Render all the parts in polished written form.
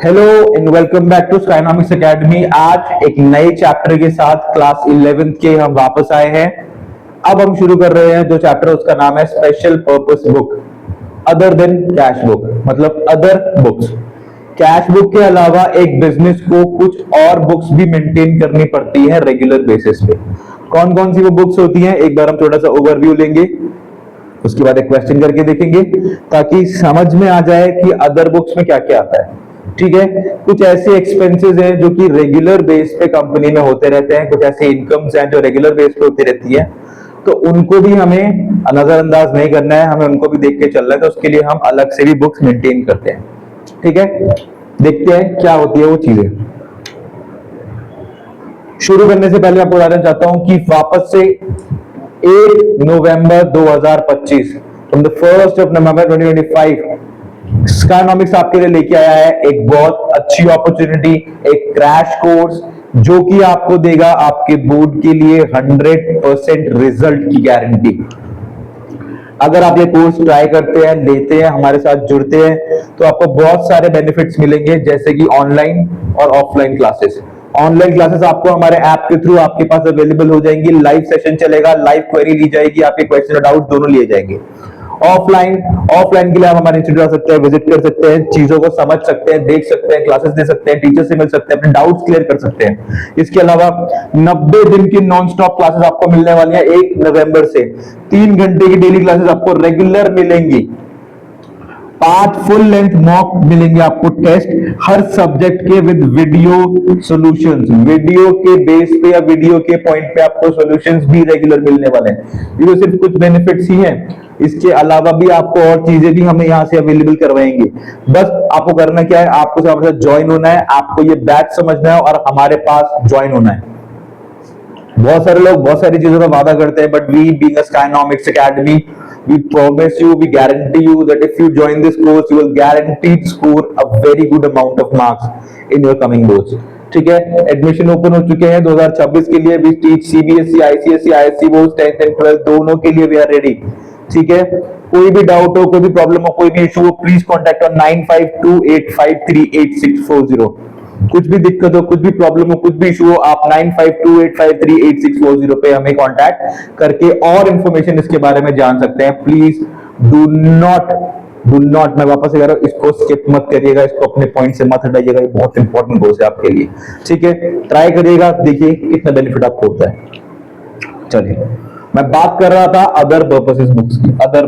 Hello and welcome back to Skynomics Academy. आज एक नए चैप्टर के साथ क्लास 11th के हम वापस आए हैं। अब हम शुरू कर रहे हैं जो चैप्टर, उसका नाम है special purpose book other than cash book, मतलब अदर बुक्स। कैश बुक के अलावा एक बिजनेस को कुछ और बुक्स भी मेंटेन करनी पड़ती है रेगुलर बेसिस पे। कौन कौन सी वो बुक्स होती हैं, एक बार हम थोड़ा सा ओवरव्यू लेंगे, उसके बाद एक क्वेश्चन करके देखेंगे ताकि समझ में आ जाए कि अदर बुक्स में क्या क्या आता है। ठीक है, कुछ ऐसे एक्सपेंसेस हैं जो कि रेगुलर बेस पे कंपनी में होते रहते हैं, कुछ ऐसे इनकम्स हैं जो रेगुलर बेस पे होती रहती है, तो उनको भी हमें नजरअंदाज नहीं करना है, हमें उनको भी देख के चलना है। तो उसके लिए हम अलग से भी बुक्स मेंटेन करते हैं। ठीक है, देखते हैं क्या होती है वो चीजें। शुरू करने से पहले आपको बताना चाहता हूं कि वापस से 1 नवंबर 2025 from the 1st of November 2025 स्काइनॉमिक्स आपके लिए लेके आया है एक बहुत अच्छी अपॉर्चुनिटी, एक क्रैश कोर्स जो कि आपको देगा आपके बोर्ड के लिए 100% रिजल्ट की गारंटी। अगर आप ये कोर्स ट्राई करते हैं, लेते हैं, हमारे साथ जुड़ते हैं, तो आपको बहुत सारे बेनिफिट्स मिलेंगे, जैसे कि ऑनलाइन और ऑफलाइन क्लासेस। ऑनलाइन क्लासेस आपको हमारे ऐप के थ्रू आपके पास अवेलेबल हो जाएंगी, लाइव सेशन चलेगा, लाइव क्वेरी ली जाएगी, आपके क्वेश्चन और डाउट दोनों लिए जाएंगे। ऑफलाइन के लिए आप हमारे इंस्टीट्यूट आ सकते हैं, विजिट कर सकते हैं, चीजों को समझ सकते हैं, देख सकते हैं, क्लासेस दे सकते हैं, टीचर से मिल सकते हैं, अपने डाउट्स क्लियर कर सकते हैं। इसके अलावा 90 दिन की नॉन स्टॉप क्लासेस आपको मिलने वाली है 1 नवंबर से। 3 घंटे की डेली क्लासेस आपको रेगुलर मिलेंगी। 5 फुल लेंथ मॉक मिलेंगे आपको टेस्ट हर सब्जेक्ट के विद वीडियो सॉल्यूशंस। वीडियो के बेस पे या वीडियो के पॉइंट पे आपको सॉल्यूशंस भी रेगुलर मिलने वाले हैं। ये तो सिर्फ कुछ बेनिफिट्स ही हैं, इसके अलावा भी आपको और चीजें भी हमें यहाँ से अवेलेबल करवाएंगे। बस आपको करना क्या है, आपको हमारे साथ ज्वाइन होना है, आपको ये बैच समझना है और हमारे पास ज्वाइन होना है। बहुत सारे लोग बहुत सारी चीजों का वादा करते हैं, but we being a Skynomics Academy, we promise you, we guarantee you that if you join this course you will guaranteed score a very good amount of marks in your coming boards। ठीक है, admission open हो चुके हैं 2026 के लिए। we teach CBSE, ICSE, ISC boards 10th and 12th दोनों के लिए we are ready। ठीक है, कोई भी डाउट हो, कोई भी प्रॉब्लम हो, कोई भी इशू हो, प्लीज कॉन्टैक्ट ऑन 9528538640। कुछ भी दिक्कत हो, कुछ भी प्रॉब्लम हो, कुछ भी इशू हो, आप 9528538640 पे हमें कांटेक्ट करके और इंफॉर्मेशन इसके बारे में जान सकते हैं। प्लीज डू नॉट, मैं वापस कह रहा हूं, इसको स्किप मत करिएगा, इसको अपने पॉइंट से मत हटाइएगा, ये बहुत इंपॉर्टेंट कोर्स है आपके लिए। ठीक है, ट्राई करिएगा, देखिए कितना बेनिफिट आपको होता है। चलिए, मैं बात कर रहा था अदर पर्पसेस बुक्स की। अदर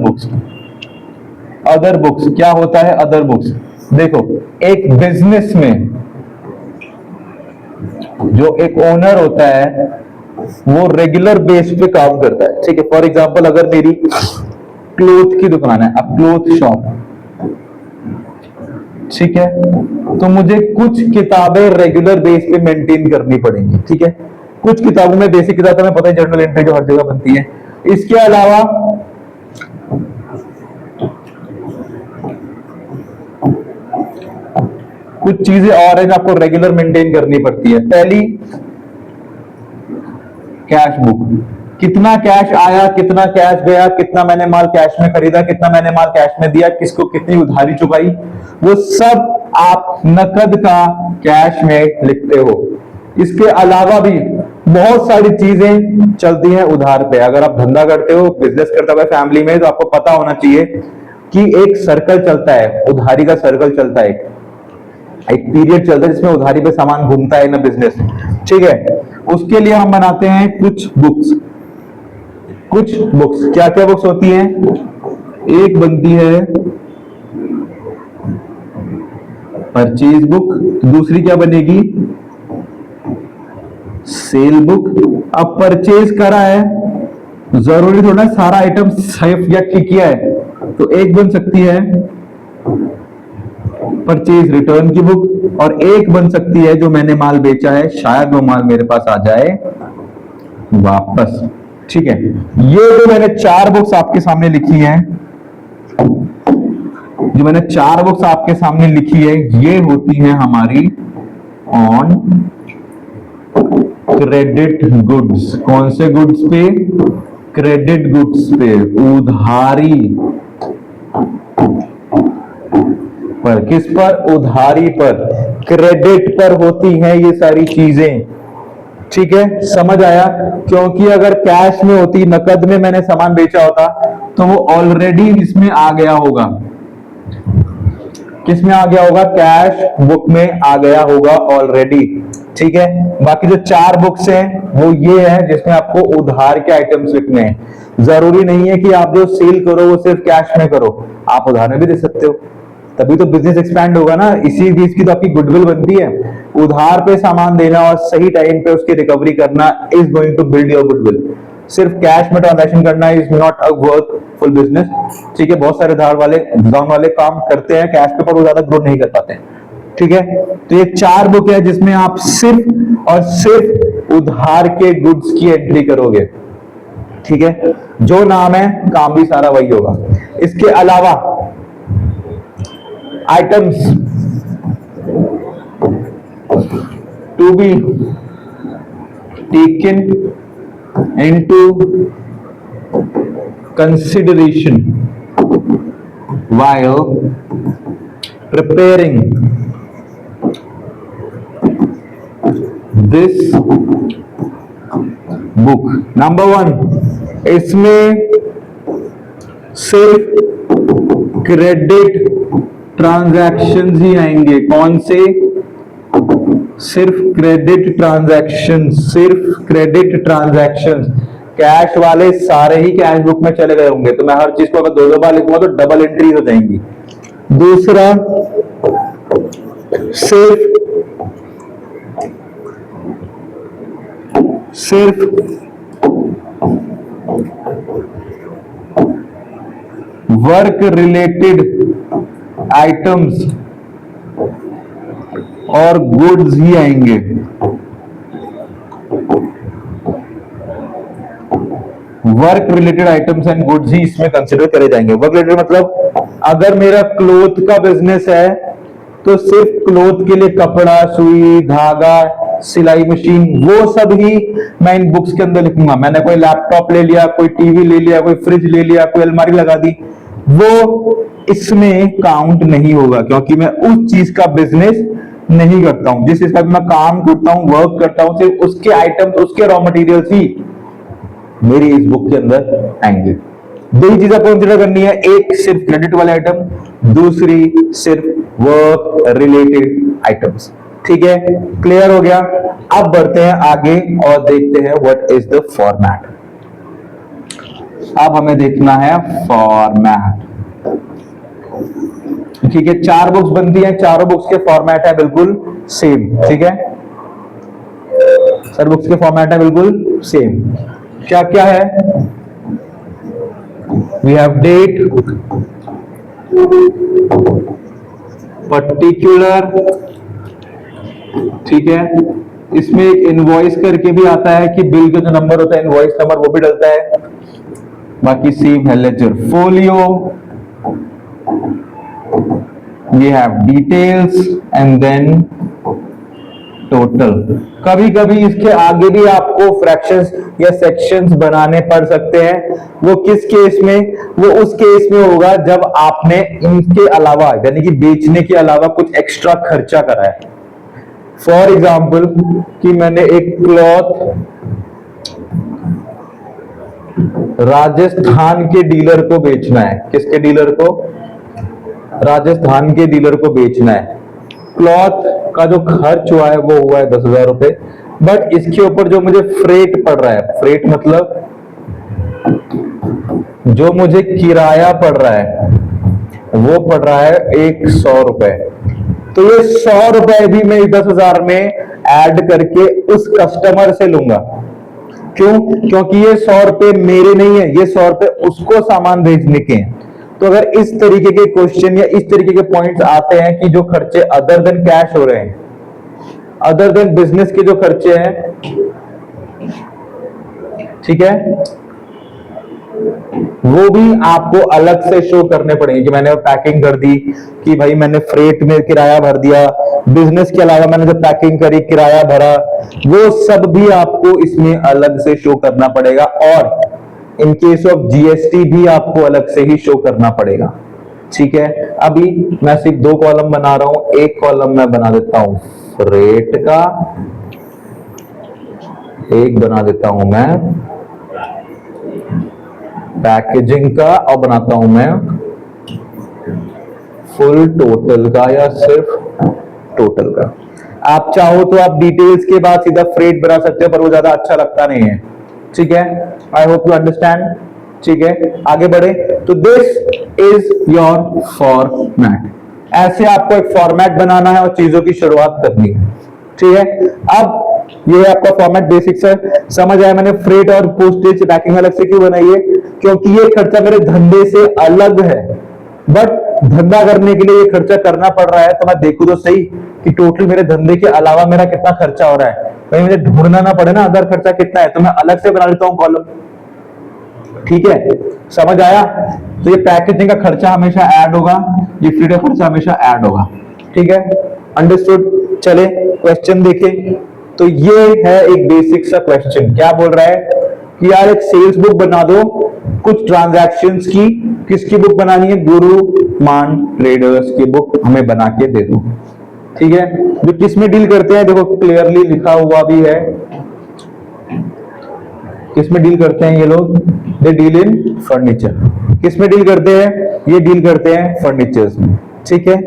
बुक्स क्या होता है? अदर बुक्स देखो, एक बिजनेस में जो एक ओनर होता है वो रेगुलर बेस पे काम करता है। ठीक है, फॉर एग्जांपल अगर मेरी क्लोथ की दुकान है, अब क्लोथ शॉप, ठीक है, तो मुझे कुछ किताबें रेगुलर बेस पे मेंटेन करनी पड़ेंगी। ठीक है, कुछ किताबों में बेसिक किताबें हमें पता है, जर्नल एंट्री जो हर जगह बनती है। इसके अलावा कुछ चीजें और है जो आपको रेगुलर मेंटेन करनी पड़ती है। पहली, कैश बुक। कितना कैश आया, कितना कैश गया, कितना मैंने माल कैश में खरीदा, कितना मैंने माल कैश में दिया, किसको कितनी उधारी चुकाई, वो सब आप नकद का कैश में लिखते हो। इसके अलावा भी बहुत सारी चीजें चलती हैं उधार पे। अगर आप धंधा करते हो, बिजनेस करते हो फैमिली में, तो आपको पता होना चाहिए कि एक सर्कल चलता है, उधारी का सर्कल चलता है, एक पीरियड चलता है जिसमें उधारी पे सामान घूमता है ना बिजनेस। ठीक है, उसके लिए हम बनाते हैं कुछ बुक्स। क्या क्या बुक्स होती हैं? एक बनती है परचेज बुक, दूसरी क्या बनेगी? Cell book. अब परचेज करा है, जरूरी थोड़ा सारा आइटम सही या ठीक किया है, तो एक बन सकती है परचेज रिटर्न की बुक, और एक बन सकती है जो मैंने माल बेचा है, शायद वो माल मेरे पास आ जाए वापस। ठीक है, ये जो मैंने 4 बुक्स आपके सामने लिखी हैं, ये होती हैं हमारी ऑन क्रेडिट गुड्स। कौन से गुड्स पे? क्रेडिट गुड्स पे, उधारी पर। किस पर? उधारी पर। क्रेडिट पर होती हैं ये सारी चीजें। ठीक है, समझ आया? क्योंकि अगर कैश में होती, नकद में मैंने सामान बेचा होता, तो वो ऑलरेडी इसमें आ गया होगा। किसमें आ गया होगा? कैश बुक में आ गया होगा ऑलरेडी। ठीक है, बाकी जो 4 बुक्स हैं वो ये है जिसमें आपको उधार के आइटम्स लिखने हैं। जरूरी नहीं है कि आप जो सेल करो वो सिर्फ कैश में करो, आप उधार में भी दे सकते हो, तभी तो बिजनेस एक्सपैंड होगा ना। इसी चीज की तो आपकी गुडविल बनती है। उधार पे सामान देना और सही टाइम पे उसकी रिकवरी करना is going to build your goodwill. सिर्फ कैश में ट्रांजैक्शन करना is not a workful business. ठीक है, बहुत सारे उधार वाले काम करते हैं कैश पे, पर वो ज्यादा ग्रो नहीं कर पाते हैं। ठीक है, तो ये 4 बुक है जिसमें आप सिर्फ और सिर्फ उधार के गुड्स की एंट्री करोगे। ठीक है, जो नाम है काम भी सारा वही होगा। इसके अलावा items to be taken into consideration while preparing this book। नंबर 1, इसमें सिर्फ क्रेडिट ट्रांजैक्शंस ही आएंगे। कौन से? सिर्फ क्रेडिट ट्रांजैक्शन, सिर्फ क्रेडिट ट्रांजैक्शन। कैश वाले सारे ही कैश बुक में चले गए होंगे, तो मैं हर चीज को अगर 2-2 बार लिखूंगा तो डबल एंट्री हो जाएंगी। दूसरा, सिर्फ वर्क रिलेटेड आइटम्स और गुड्स ही आएंगे। Work related items and goods ही इसमें कंसिडर करे जाएंगे। वर्क रिलेटेड मतलब अगर मेरा क्लोथ का बिजनेस है तो सिर्फ क्लोथ के लिए कपड़ा, सुई, धागा, सिलाई मशीन, वो सब ही मैं इन बुक्स के अंदर लिखूंगा। मैंने कोई लैपटॉप ले लिया, कोई टीवी ले लिया, कोई फ्रिज ले लिया, कोई अलमारी लगा दी, वो इसमें काउंट नहीं होगा, क्योंकि मैं उस चीज का बिजनेस नहीं करता हूं। जिस चीज का मैं काम करता हूं, वर्क करता हूं, सिर्फ उसके आइटम्स, उसके रॉ मटेरियल्स ही मेरी इस बुक के अंदर आएंगे। 2 ही चीज आपको कंसिडर करनी है, एक सिर्फ क्रेडिट वाले आइटम, दूसरी सिर्फ वर्क रिलेटेड आइटम्स। ठीक है, क्लियर हो गया? अब बढ़ते हैं आगे और देखते हैं व्हाट इज द फॉर्मेट। अब हमें देखना है फॉर्मेट। ठीक है, 4 बुक्स बनती हैं, चारों बुक्स के फॉर्मेट है बिल्कुल सेम। ठीक है, सर बुक्स के फॉर्मेट है बिल्कुल सेम। क्या क्या है? वी हैव डेट, पर्टिकुलर, ठीक है, इसमें एक इनवॉइस करके भी आता है कि बिल का जो नंबर होता है, इनवॉइस नंबर, वो भी डलता है। बाकी सेम है। Ledger folio, we have details and then total। कभी कभी इसके आगे भी आपको फ्रैक्शंस या सेक्शंस बनाने पड़ सकते हैं। वो किस केस में? वो उस केस में होगा जब आपने इनके अलावा, यानी कि बेचने के अलावा कुछ एक्स्ट्रा खर्चा करा है। फॉर एग्जाम्पल कि मैंने एक क्लॉथ राजस्थान के डीलर को बेचना है। किसके डीलर को? राजस्थान के डीलर को बेचना है। क्लॉथ का जो खर्च हुआ है वो हुआ है 10,000 रुपए, बट इसके ऊपर जो मुझे फ्रेट पड़ रहा है, फ्रेट मतलब जो मुझे किराया पड़ रहा है वो पड़ रहा है 100 रुपए। तो ये 100 रुपए भी मैं 10,000 में ऐड करके उस कस्टमर से लूंगा। क्यों? क्योंकि ये 100 रुपए मेरे नहीं है, ये 100 रुपए उसको सामान भेजने के हैं। तो अगर इस तरीके के क्वेश्चन या इस तरीके के पॉइंट्स आते हैं कि जो खर्चे अदर देन कैश हो रहे हैं, अदर देन बिजनेस के जो खर्चे हैं, ठीक है, वो भी आपको अलग से शो करने पड़ेंगे। कि मैंने पैकिंग कर दी, कि भाई मैंने फ्रेट में किराया भर दिया, बिजनेस के अलावा मैंने जब पैकिंग करी किराया भरा, वो सब भी आपको इसमें अलग से शो करना पड़ेगा। और इन केस ऑफ जीएसटी भी आपको अलग से ही शो करना पड़ेगा। ठीक है, अभी मैं सिर्फ 2 कॉलम बना रहा हूं, एक कॉलम मैं बना देता हूं फ्रेट का, एक बना देता हूं मैं पैकेजिंग का, और बनाता हूं मैं फुल टोटल का या सिर्फ टोटल का। आप चाहो तो आप डिटेल्स के बाद सीधा फ्रेट बना सकते हो, पर वो ज्यादा अच्छा लगता नहीं है। ठीक है, आई होप यू अंडरस्टैंड। ठीक है, आगे बढ़े तो दिस इज योर फॉर्मेट। ऐसे आपको एक फॉर्मेट बनाना है और चीजों की शुरुआत करनी है। ठीक है, अब ये आपका फॉर्मेट बेसिक्स है, समझ आया। मैंने फ्रेट और पोस्टेज पैकिंग अलग से क्यों बनाई है, क्योंकि ये खर्चा मेरे धंधे से अलग है, बट धंधा करने के लिए ये खर्चा करना पड़ रहा है, तो मैं देखूं तो सही कि टोटल मेरे धंधे के अलावा मेरा कितना खर्चा हो रहा है, कहीं मुझे ढूंढना ना पड़े ना अदर खर्चा कितना है, तो मैं अलग से बना लेता हूं कॉलम। ठीक है, समझ आया। तो ये पैकेजिंग का खर्चा हमेशा ऐड होगा, ये फ्रेट का खर्चा हमेशा ऐड होगा। ठीक है, अंडरस्टूड। चले क्वेश्चन देखें। तो ये है एक बेसिक सा क्वेश्चन, क्या बोल रहा है कि यार एक सेल्स बुक बना दो कुछ ट्रांजैक्शंस की। किसकी बुक बनानी है, गुरुमान ट्रेडर्स की बुक हमें बना के दे दो। ठीक है, जो किस में डील करते हैं, देखो क्लियरली लिखा हुआ भी है, किस में डील करते हैं ये लोग, दे डील इन फर्नीचर। किस में डील करते हैं, ये डील करते हैं फर्नीचर्स में। ठीक है,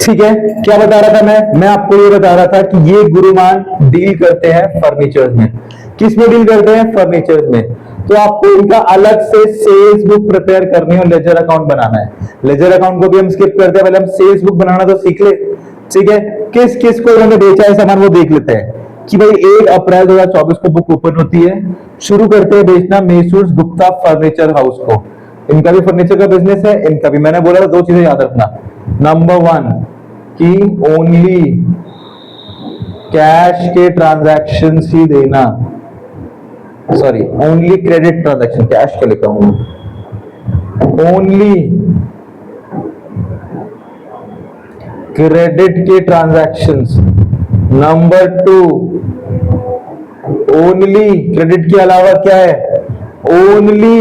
ठीक है, क्या बता रहा था मैं आपको ये बता रहा था कि ये गुरुमान डील करते हैं फर्नीचर्स में। किस में डील करते हैं, फर्नीचर्स में। तो आपको इनका अलग से सेल्स बुक प्रिपेयर करनी है और लेजर अकाउंट बनाना है। लेजर अकाउंट को भी हम स्किप करते हैं, पहले हम सेल्स बुक बनाना तो सीख ले। ठीक है, किस किस को इन्होंने बेचा है सामान वो देख लेते हैं कि भाई 1 अप्रैल 2024 को बुक ओपन होती है। शुरू करते हैं बेचना मैसूर गुप्ता फर्नीचर हाउस को। इनका भी फर्नीचर का बिजनेस है, इनका भी। मैंने बोला था 2 चीजें याद रखना, नंबर 1 कि ओनली कैश के ट्रांजैक्शन ही देना, sorry only credit transaction, cash का लिखा हूं, ओनली क्रेडिट के ट्रांजैक्शंस। नंबर 2 ओनली क्रेडिट के अलावा क्या है, ओनली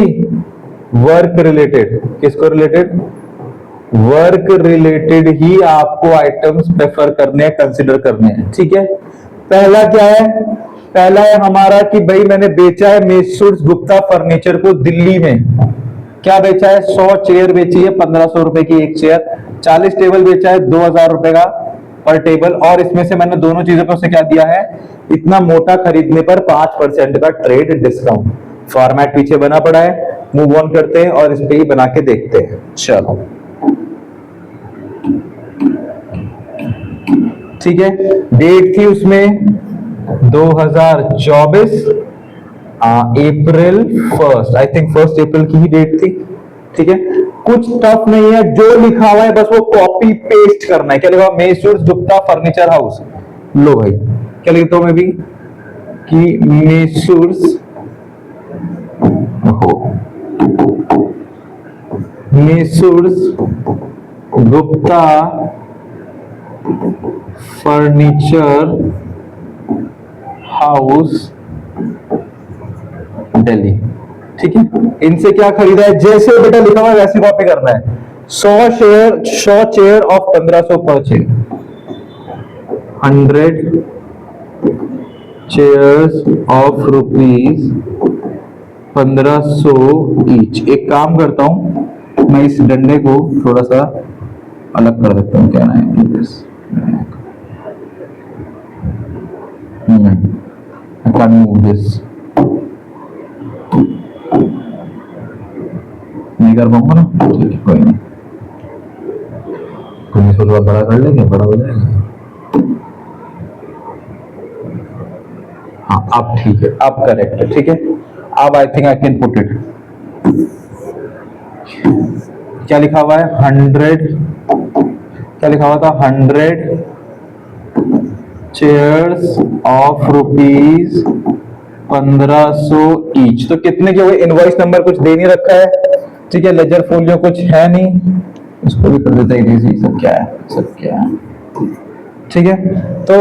वर्क रिलेटेड। किसको रिलेटेड, वर्क रिलेटेड ही आपको आइटम्स प्रेफर करने हैं, कंसिडर करने हैं। ठीक है, पहला क्या है, पहला है हमारा कि भाई मैंने बेचा है मैसूर गुप्ता फर्नीचर को दिल्ली में। क्या बेचा है, 100 चेयर बेची है 1500 रुपए की एक चेयर, 40 टेबल बेचा है 2000 रुपए का पर टेबल, और इसमें से मैंने दोनों चीजों पर उसे क्या दिया है, इतना मोटा खरीदने पर 5% का ट्रेड डिस्काउंट। फॉर्मेट पीछे बना पड़ा है, मूव ऑन करते हैं और इस पे ही बना के देखते हैं। चलो ठीक है, डेट थी उसमें 2024 अप्रैल 1, आई थिंक 1 अप्रैल की ही डेट थी। ठीक है, कुछ टफ नहीं है, जो लिखा हुआ है बस वो कॉपी पेस्ट करना है। क्या लिखा हुआ, मैसूर गुप्ता फर्नीचर हाउस। लो भाई, क्या लिखता हूं मैं भी कि मैसूर गुप्ता फर्नीचर हाउस दिल्ली। ठीक है, इनसे क्या खरीदा है, जैसे बेटा लिखा हुआ है वैसे कॉपी करना है। 100 चेयर ऑफ 1500 पर chair, 100 chairs of rupees 1500 each. एक काम करता हूं, मैं इस डंडे को थोड़ा सा अलग कर देता हूं, क्या नाम है, I can't move this. नहीं कर पाऊंगा ना, ठीक है कोई नहीं, कुछ थोड़ा बड़ा कर लेंगे, बड़ा हो जाएगा। हाँ अब ठीक है, अब करेक्ट है। ठीक है, अब I think I can put it. क्या लिखा हुआ है, 100, क्या लिखा हुआ था, 100 चेयर्स ऑफ रुपीज 1500 ईच। तो कितने के हुए, इनवॉइस नंबर कुछ दे नहीं रखा है। ठीक है, लेजर फोलियो कुछ है नहीं, इसको भी कर देता है, सब क्या है, सब क्या है। ठीक है, तो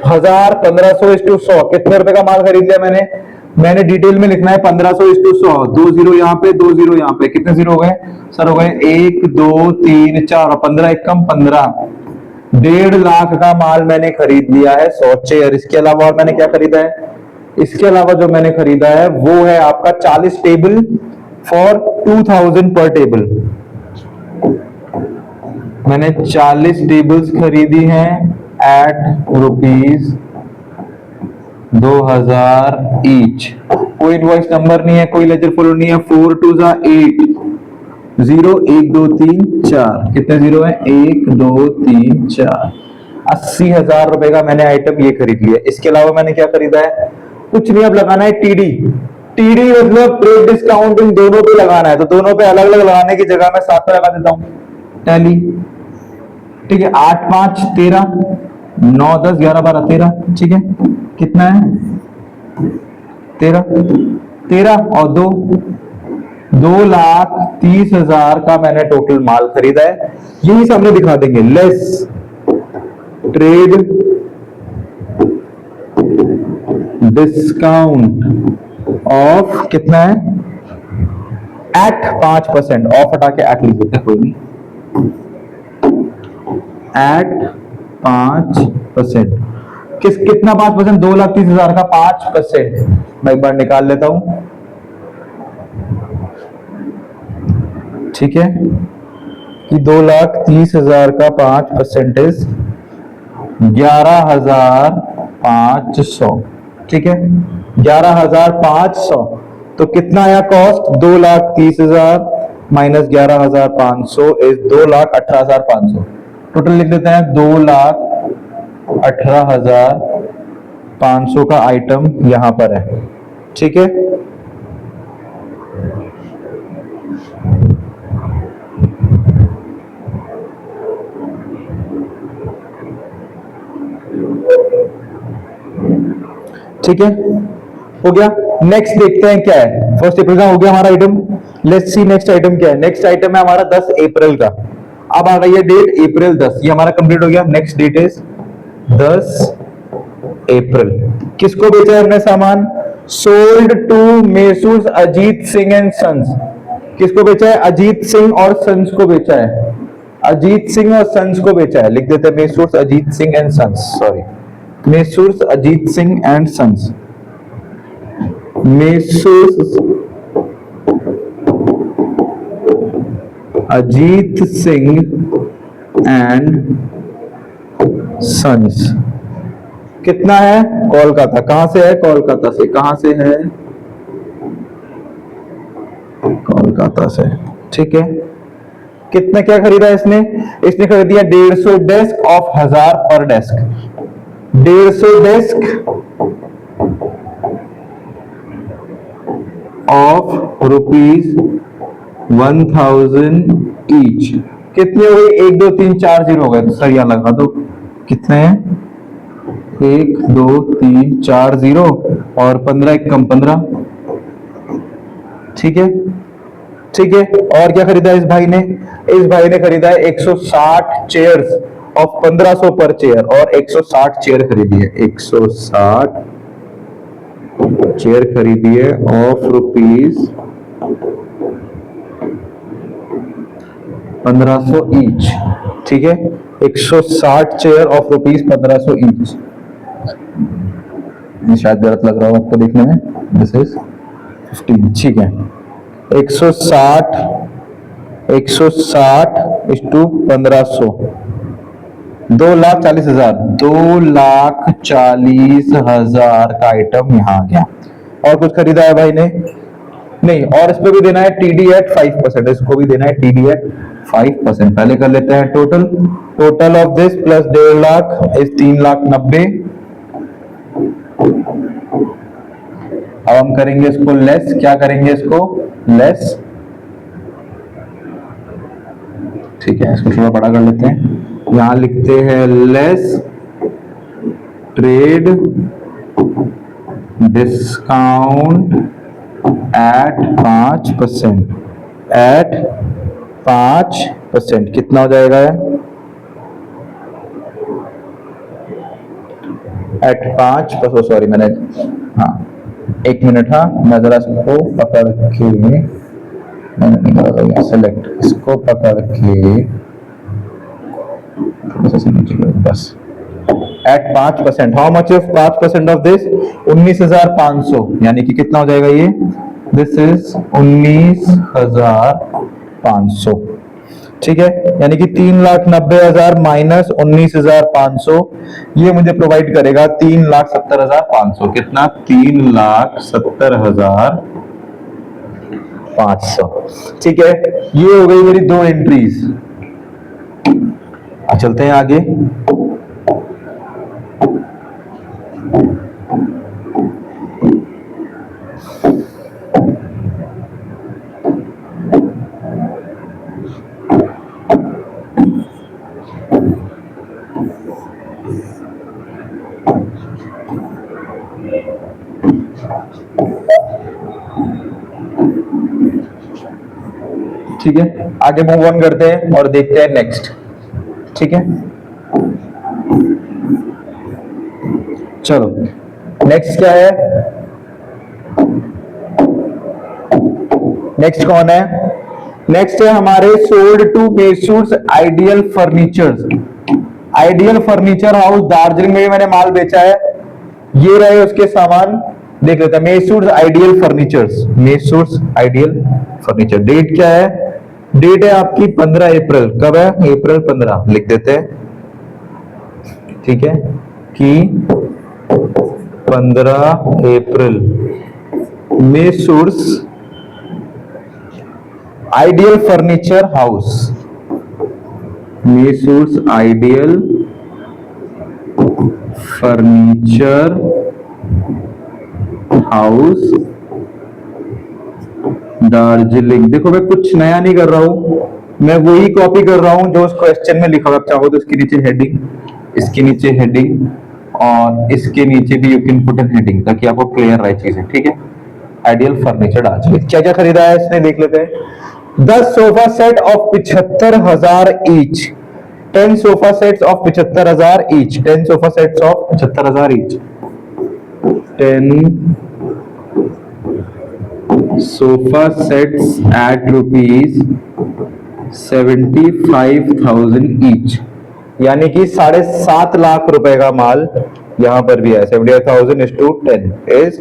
1000 1500:100 कितने रुपए का माल खरीद लिया मैंने डिटेल में लिखना है 1500:100 2 जीरो यहाँ पे 2 जीरो यहाँ पे कितने जीरो हो गए सर हो गए 1 2 3 4 और 15 एक कम 15 1.5 लाख का माल मैंने खरीद लिया है 100 चेयर। इसके अलावा और मैंने क्या खरीदा है इसके अलावा जो मैंने खरीदा है वो है आपका 40 टेबल फॉर 2000 पर टेबल। मैंने 40 टेबल्स खरीदी हैं एट ₹2000 ईच। कोई इनवॉइस नंबर नहीं है कोई लेजर फॉलो नहीं है 4 2 8 0 1 2 3 4 कितने जीरो है 1 2 3 4 80,000 रुपए का मैंने आइटम ये खरीद लिया। इसके अलावा मैंने क्या खरीदा है कुछ नहीं अब लगाना है टीडी। टीडी मतलब ट्रेड डिस्काउंट इन दोनों पे लगाना है तो दोनों पे अलग अलग लगाने की जगह मैं साथ में लगा देता हूं टैली। ठीक है 8 5 13 9 10 11 12 13 ठीक है कितना है 13 और 2,30,000 का मैंने टोटल माल खरीदा है। यही सामने दिखा देंगे लेस ट्रेड डिस्काउंट ऑफ कितना है एट 5% ऑफ हटा के एट लिख देते कोई नहीं एट 5% कितना 5% 2,30,000 का 5% मैं एक बार निकाल लेता हूं ठीक है कि 2,30,000 का 5% 11,500 ठीक है 11,500 तो कितना आया कॉस्ट 2,30,000 माइनस 11,500 इज 2,18,500 टोटल लिख देते हैं 2,18,500 का आइटम यहां पर है ठीक है। ठीक है हो गया। नेक्स्ट देखते हैं क्या है फर्स्ट अप्रैल का हो गया हमारा item. Let's see next item क्या है। नेक्स्ट आइटम है हमारा 10 अप्रैल का। अब आ गई है डेट अप्रैल 10 ये हमारा कंप्लीट हो गया। Next date is 10 April. किसको बेचा है हमने सामान sold to Messrs Ajit Singh and Sons. किसको बेचा है अजीत सिंह और सन्स को बेचा है अजीत सिंह और सन्स को बेचा है लिख देते हैं Messrs Ajit Singh and Sons sorry Messrs Ajit Singh and Sons Messrs Ajit Singh and Sons कितना है कोलकाता। कहां से है कोलकाता से। कहां से है कोलकाता से ठीक है। कितने क्या खरीदा इसने खरीदी है 150 डेस्क ऑफ 1000 पर डेस्क 150 डेस्क ऑफ ₹1000 ईच। कितने हो गई 1 2 3 4 जीरो हो गए तो सर यहां लगा दो कितने हैं 1 2 3 4 जीरो और 15 एक कम 15 ठीक है और क्या खरीदा इस भाई ने खरीदा है 160 चेयर्स ऑफ 1500 पर चेयर और 160 चेयर खरीदी है 160 चेयर खरीदी है ऑफ ₹1500 ईच ठीक है 160 चेयर ऑफ ₹1500 ईच। शायद गलत लग रहा हो आपको देखने में दिस इज 15 ठीक है 160 इस टू 1500 2,40,000 2,40,000 का आइटम यहां आ गया। और कुछ खरीदा है भाई ने नहीं और इस पे भी देना है टीडी एट 5% इसको भी देना है टीडी एट 5%। पहले कर लेते हैं total of this plus 1.5 lakh is 3,90,000। अब हम करेंगे इसको लेस क्या करेंगे इसको लेस ठीक है इसको थोड़ा बड़ा कर लेते हैं यहां लिखते हैं लेस ट्रेड डिस्काउंट एट 5% कितना हो जाएगा एट 5, सॉरी मैंने, हाँ 1 मिनट, हाँ मैं जरा इसको पकड़ के, मैंने निकाला सेलेक्ट, इसको पकड़ के बस at 5%, how much of 5% of this 19,500, यानी कि कितना हो जाएगा ये, दिस इज 19,500, ठीक है, यानी कि 3,90,000 माइनस 19,500, ये मुझे प्रोवाइड करेगा 3,70,500, कितना, 3,70,500, ठीक है, ये हो गई मेरी 2 एंट्रीज। चलते हैं आगे। ठीक है, आगे मूव ऑन करते हैं और देखते हैं नेक्स्ट, ठीक है, चलो नेक्स्ट क्या है, नेक्स्ट कौन है, नेक्स्ट है हमारे sold to Messrs Ideal Furnitures, Ideal Furniture House Darjeeling में भी मैंने माल बेचा है, ये रहे उसके सामान, देख लेते हैं, Messrs Ideal Furnitures, Messrs Ideal Furniture, date क्या है, डेट है आपकी 15 अप्रैल, कब है, अप्रैल 15 लिख देते हैं, ठीक है, कि 15 April, Messrs Ideal Furniture House, Messrs Ideal Furniture House Darjeeling. देखो मैं कुछ नया नहीं कर रहा हूं, मैं वही कॉपी कर रहा हूं जो उस क्वेश्चन में लिखा हुआ, आप चाहो तो इसके नीचे हेडिंग, इसके नीचे हेडिंग और इसके नीचे भी you can put in heading, ताकि आपको क्लियर रहे चीजें, ठीक है। आइडियल फर्नीचर दार्जिलिंग, क्या क्या खरीदा है इसने देख लेते हैं। 10 sofa set of 75,000 each, 10 sofa sets of 75,000 each, 10 sofa sets of 75,000 each, 10 sofa sets at rupees 75,000 each, यानी कि 7.5 लाख रुपए का माल यहां पर भी है, 75,000 is to 10 is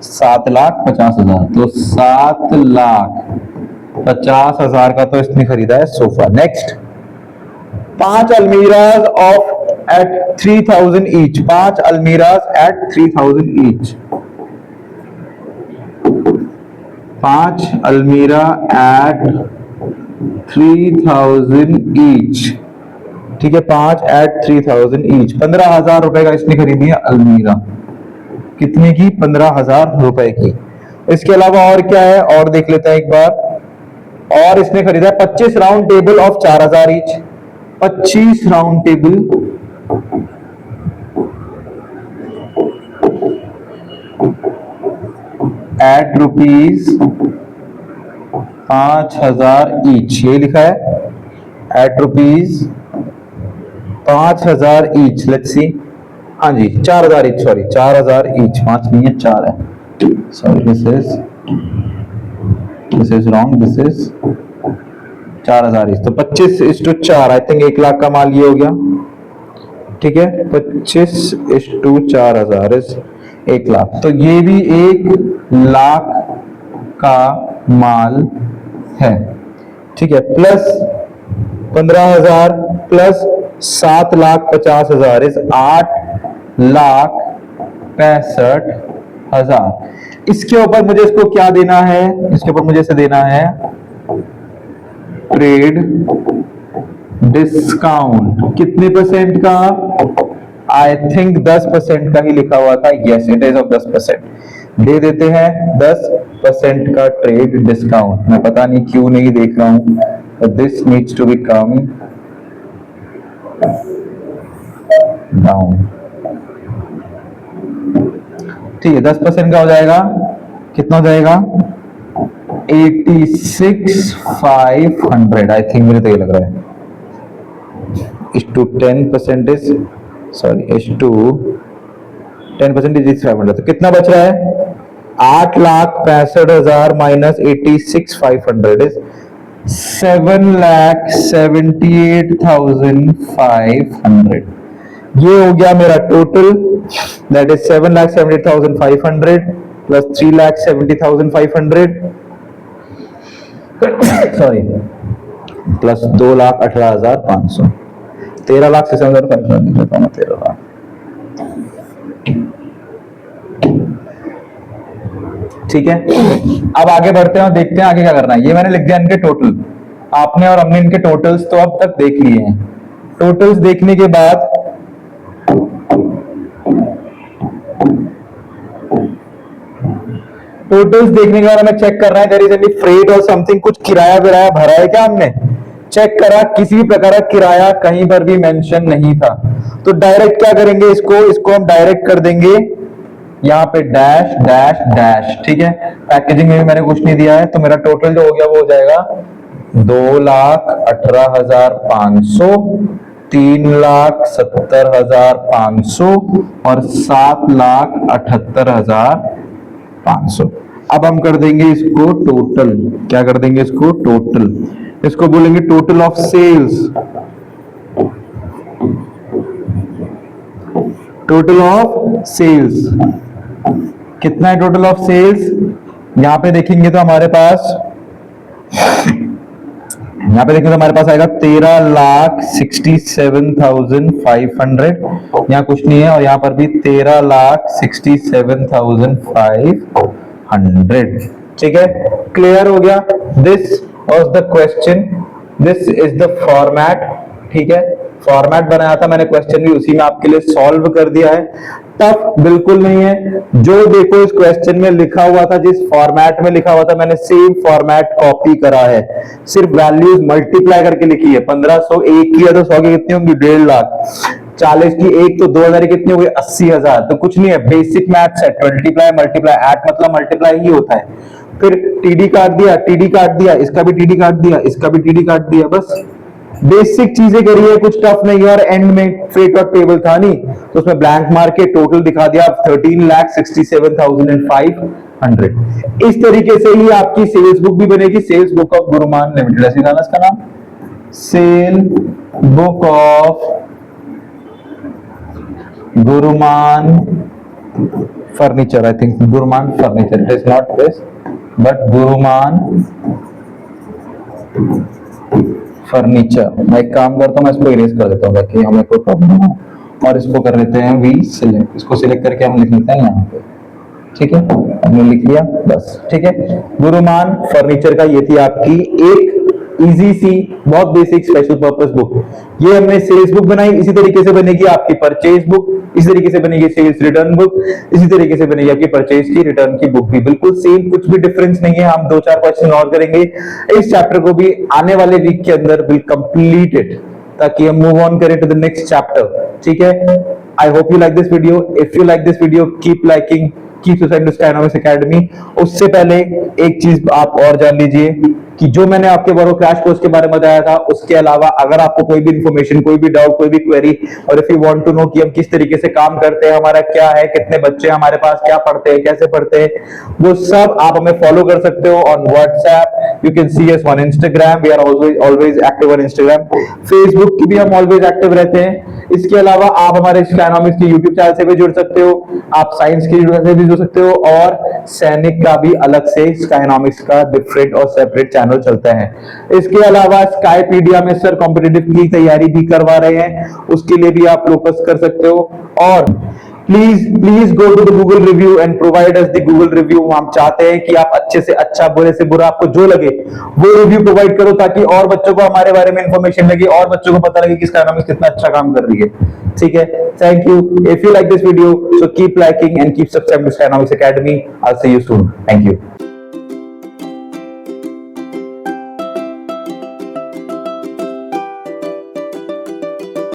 7,50,000, तो 7,50,000 का तो इसने खरीदा है sofa. Next 5 almirahs of at 3,000 each, 5 almirahs at 3,000 each, 5 almirah eight 3,000 each, ठीक है, 5 एट 3,000 ईच, 15,000 रुपए का इसने खरीदी है अलमीरा, कितने की, 15,000 रुपए की। इसके अलावा और क्या है, और देख लेते हैं एक बार, और इसने खरीदा है 25 round table of 4,000 each, 25 round table at rupees 5,000 each, ये लिखा है at rupees 5,000 each, let's see, हाँ जी 4,000 ईच, सॉरी 4,000 ईच, 5 नहीं है 4 है, sorry this is wrong, this is 4,000 each, तो 25:4, आई थिंक 1 लाख का माल ये हो गया, ठीक है, 25:4,000 इज 1 लाख, तो ये भी 1 लाख का माल है, ठीक है, प्लस 15,000 प्लस 7,50,000 इज 8,65,000। इसके ऊपर मुझे इसको क्या देना है, इसके ऊपर मुझे इसे देना है ट्रेड डिस्काउंट, कितने परसेंट का, आई थिंक 10% का ही लिखा हुआ था, यस इट इज ऑफ 10%, दे देते हैं 10% का ट्रेड डिस्काउंट, मैं पता नहीं क्यों नहीं देख रहा हूं, this needs to become down, ठीक है, 10% का हो जाएगा, कितना हो जाएगा 86,500, आई थिंक मुझे तो ये लग रहा है, इस टू 10% इज, सॉरी इस टू 10% इज 500, तो कितना बच रहा है? 8,65,000 माइनस 86,500 इज 7,78,500। ये हो गया मेरा total, that is 7,78,500 plus 3,70,500 sorry plus 2,18,500, 13,06,500 निकल पाना 13 लाख। ठीक है, अब आगे बढ़ते हैं और देखते हैं आगे क्या करना है। ये मैंने लिख दिया इनके टोटल, आपने और हमने इनके टोटल्स तो अब तक देख लिए हैं। टोटल्स देखने के बाद हमें चेक करना है देयर इज एनी फ्रेट और समथिंग, कुछ किराया विराया भरा है क्या हमने? चेक करा, किसी भी प्रकार का किराया कहीं पर भी मेंशन नहीं था। तो डायरेक्ट क्या करेंगे, इसको हम डायरेक्ट कर देंगे यहाँ पे डैश डैश डैश। ठीक है, पैकेजिंग में भी मैंने कुछ नहीं दिया है, तो मेरा टोटल जो हो गया वो हो जाएगा 2,18,500, 3,70,500 और 7,78,500। अब हम कर देंगे इसको टोटल, क्या कर देंगे इसको टोटल, इसको बोलेंगे total of sales, total of sales. कितना है टोटल ऑफ सेल्स? यहां पे देखेंगे तो हमारे पास आएगा 13,67,500, यहाँ कुछ नहीं है, और यहाँ पर भी 13,67,500। ठीक है, क्लियर हो गया। This was the question, this is the format. ठीक है, फॉर्मेट बनाया था मैंने, क्वेश्चन भी उसी में आपके लिए सॉल्व कर दिया है। टफ बिल्कुल नहीं है, जो देखो इस क्वेश्चन में लिखा हुआ था, जिस फॉर्मेट में लिखा हुआ था, मैंने सेम फॉर्मेट कॉपी करा है, सिर्फ वैल्यूज मल्टीप्लाई करके लिखी है। 1500 एक किया तो 100 की कितनी होंगी? 1.5 लाख। 40 की एक तो 2,000 कितनी होगी? 80,000। तो कुछ नहीं है, बेसिक मैथ्स है, मल्टीप्लाई मल्टीप्लाई, ऐड मतलब मल्टीप्लाई ही होता है। फिर टीडी काट दिया, टीडी काट दिया, इसका भी टीडी काट दिया, इसका भी टीडी काट दिया, बस बेसिक चीजें करिए, कुछ टफ नहीं है। और एंड में फ्रेट और टेबल था नहीं, तो उसमें ब्लैंक मार के टोटल दिखा दिया 13,67,500। इस तरीके से ही आपकी सेल्स बुक भी बनेगी, sales book of Guruman limited, ऐसे जाना इसका नाम, sale book of Guruman furniture. I think Guruman furniture, it is not this but Guruman furniture. मैं एक काम करता हूँ, मैं इसको इरेज कर देता हूँ ताकि हमें कोई प्रॉब्लम ना हो, और इसको कर लेते हैं वी सिलेक्ट, इसको सिलेक्ट करके हम लिख लेते हैं यहाँ पे। ठीक है, हमने लिख लिया बस। ठीक है, गुरुमान फर्नीचर का ये थी आपकी एक इजी सी बहुत बेसिक स्पेशल पर्पस बुक। ये हमने सेल्स बुक बनाई, इसी तरीके से बनेगी आपकी परचेज बुक, इसी तरीके से बनेगी सेल्स रिटर्न बुक, इसी तरीके से बनेगी आपकी परचेज की रिटर्न की बुक भी, बिल्कुल सेम, कुछ भी डिफरेंस नहीं है। हम 2-4 क्वेश्चन और करेंगे इस चैप्टर को भी आने वाले वीक के अंदर, विल कंप्लीट इट, ताकि हम मूव ऑन करें टू द नेक्स्ट चैप्टर। ठीक है, I hope you like this video. If you like this video, keep liking, keep subscribing to Skynomics Academy. उससे पहले एक चीज आप और जान लीजिए कि जो मैंने आपके बारे में क्रैश कोर्स के बारे में बताया था, उसके अलावा अगर आपको कोई भी इंफॉर्मेशन, कोई भी डाउट, कोई भी क्वेरी, और if you want to know कि हम किस तरीके से काम करते हैं, हमारा क्या है, कितने बच्चे हमारे पास, क्या पढ़ते हैं, कैसे पढ़ते हैं, वो सब आप हमें फॉलो कर सकते हो on WhatsApp. You can see us on Instagram, we are always active on Instagram. Facebook की भी हम ऑलवेज एक्टिव रहते हैं। इसके अलावा आप हमारे स्काइनॉमिक्स के यूट्यूब चैनल से भी जुड़ सकते हो, आप साइंस के से भी जुड़ सकते हो, और सैनिक का भी अलग से स्काइनॉमिक्स का डिफरेंट और सेपरेट चैनल चलता है। इसके अलावा स्काईपीडिया में सर कॉम्पिटिटिव की तैयारी भी करवा रहे हैं, उसके लिए भी आप फोकस कर सकते हो। और please go to the Google review and provide us the Google review. हम चाहते हैं कि आप अच्छे से अच्छा, बुरे से बुरा, आपको जो लगे वो रिव्यू प्रोवाइड करो, ताकि और बच्चों को हमारे बारे में इंफॉर्मेशन लगे, और बच्चों को पता लगे कि स्काइनॉमिक्स कितना अच्छा काम कर रही है। ठीक है, thank you. If you like this video, so keep liking and keep subscribing to Skynomics Academy. I will see you soon. Thank you.